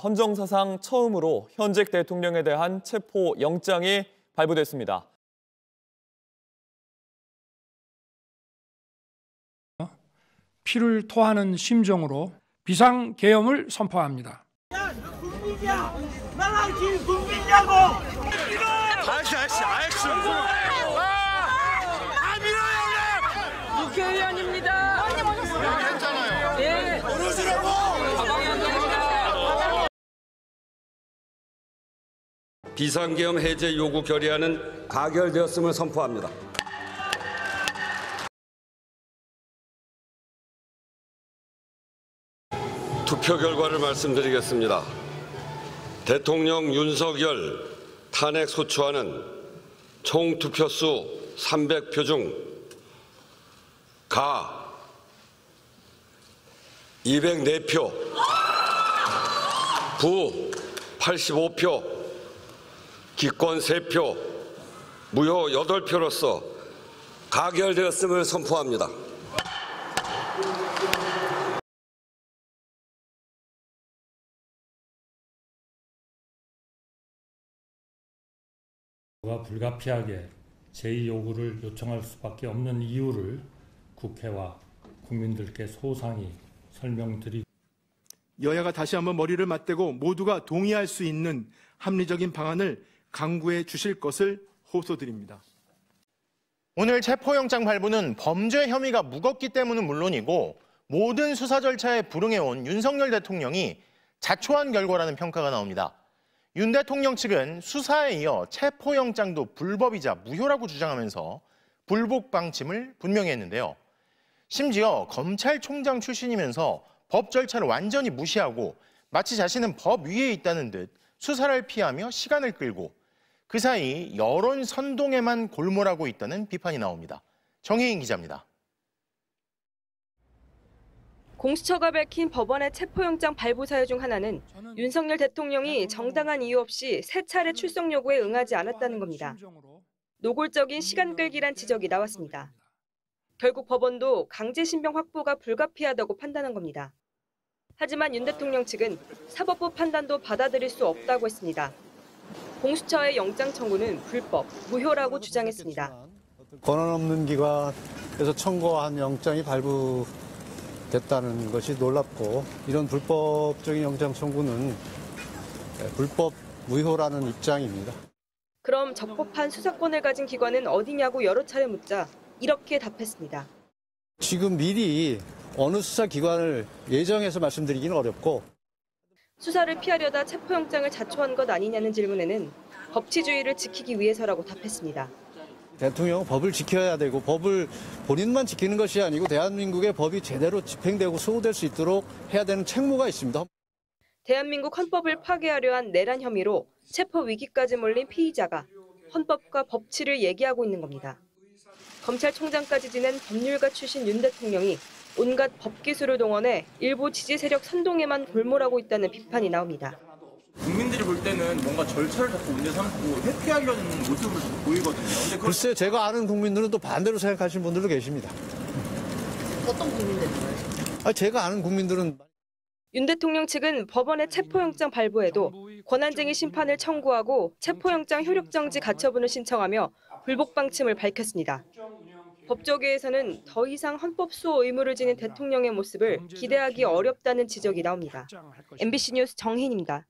헌정사상 처음으로 현직 대통령에 대한 체포 영장이 발부됐습니다. 피를 토하는 심정으로 비상계엄을 선포합니다. 야, 너 국민이야! 나랑 지금 국민이냐고! 알았어. 밀어요, 국회의원입니다. 형님 오셨어요? 괜찮아요. 예. 그러시라고! 비상계엄 해제 요구 결의안은 가결되었음을 선포합니다. 투표 결과를 말씀드리겠습니다. 대통령 윤석열 탄핵 소추안은 총 투표수 300표 중 가 204표, 부 85표, 기권 3표, 무효 8표로서 가결되었음을 선포합니다. 불가피하게 제2 요구를 요청할 수밖에 없는 이유를 국회와 국민들께 소상히 설명드리고 여야가 다시 한번 머리를 맞대고 모두가 동의할 수 있는 합리적인 방안을 강구해 주실 것을 호소드립니다. 오늘 체포영장 발부는 범죄 혐의가 무겁기 때문은 물론이고 모든 수사 절차에 불응해온 윤석열 대통령이 자초한 결과라는 평가가 나옵니다. 윤 대통령 측은 수사에 이어 체포영장도 불법이자 무효라고 주장하면서 불복 방침을 분명히 했는데요. 심지어 검찰총장 출신이면서 법 절차를 완전히 무시하고 마치 자신은 법 위에 있다는 듯 수사를 피하며 시간을 끌고 그 사이 여론 선동에만 골몰하고 있다는 비판이 나옵니다. 정혜인 기자입니다. 공수처가 밝힌 법원의 체포영장 발부 사유 중 하나는 윤석열 대통령이 정당한 이유 없이 3차례 출석 요구에 응하지 않았다는 겁니다. 노골적인 시간 끌기란 지적이 나왔습니다. 결국 법원도 강제신병 확보가 불가피하다고 판단한 겁니다. 하지만 윤 대통령 측은 사법부 판단도 받아들일 수 없다고 했습니다. 공수처의 영장 청구는 불법, 무효라고 주장했습니다. 권한 없는 기관에서 청구한 영장이 발부됐다는 것이 놀랍고 이런 불법적인 영장 청구는 불법 무효라는 입장입니다. 그럼 적법한 수사권을 가진 기관은 어디냐고 여러 차례 묻자 이렇게 답했습니다. 지금 미리 어느 수사기관을 예정해서 말씀드리기는 어렵고 수사를 피하려다 체포영장을 자초한 것 아니냐는 질문에는 법치주의를 지키기 위해서라고 답했습니다. 대통령은 법을 지켜야 되고 법을 본인만 지키는 것이 아니고 대한민국의 법이 제대로 집행되고 수호될 수 있도록 해야 되는 책무가 있습니다. 대한민국 헌법을 파괴하려 한 내란 혐의로 체포 위기까지 몰린 피의자가 헌법과 법치를 얘기하고 있는 겁니다. 검찰총장까지 지낸 법률가 출신 윤 대통령이 온갖 법기술을 동원해 일부 지지 세력 선동에만 골몰하고 있다는 비판이 나옵니다. 국민들이 볼 때는 뭔가 절차를 자꾸 문제 삼고 회피하려는 모습을 보이거든요. 글쎄 제가 아는 국민들은 또 반대로 생각하시는 분들도 계십니다. 어떤 국민들인가요? 제가 아는 국민들은 윤 대통령 측은 법원의 체포영장 발부에도 권한쟁의 심판을 청구하고 체포영장 효력정지 가처분을 신청하며 불복 방침을 밝혔습니다. 법조계에서는 더 이상 헌법 수호 의무를 지닌 대통령의 모습을 기대하기 어렵다는 지적이 나옵니다. MBC 뉴스 정혜인입니다.